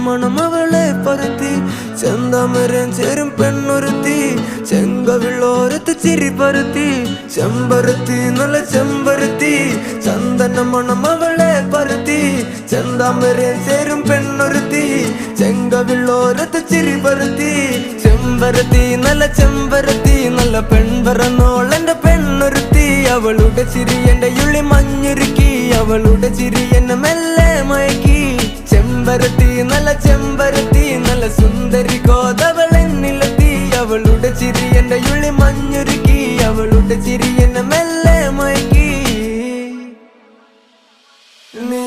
മണം അവളെ പരത്തി ചെന്താമരം ചേരും പെണ്ണൊരുത്തി ചെങ്കവിളോരത്ത് ചിരി പരത്തി ചെമ്പരത്തി നല്ല ചെമ്പരത്തി ചന്ദന മണം അവളെ പരത്തി ചെന്താമരം ചേരും പെണ്ണൊരുത്തി ചെങ്കവിളോരത്ത് ചിരി പരത്തി ചെമ്പരത്തി നല്ല പെൺപറന്നോളെന്റെ പെണ്ണൊരുത്തി അവളുടെ ചിരി എന്റെ ഉള്ളി മഞ്ഞുരുക്കി അവളുടെ ചിരി എന്നെ മെല്ലെ മയക്കി ചെമ്പരത്തി നല്ല സുന്ദരി കോതവളെന്നിലെത്തി അവളുടെ ചിരി എന്റെ ഉള്ളി മഞ്ഞുരുക്കി അവളുടെ ചിരി എന്നെ മെല്ലെ മയക്കി നീ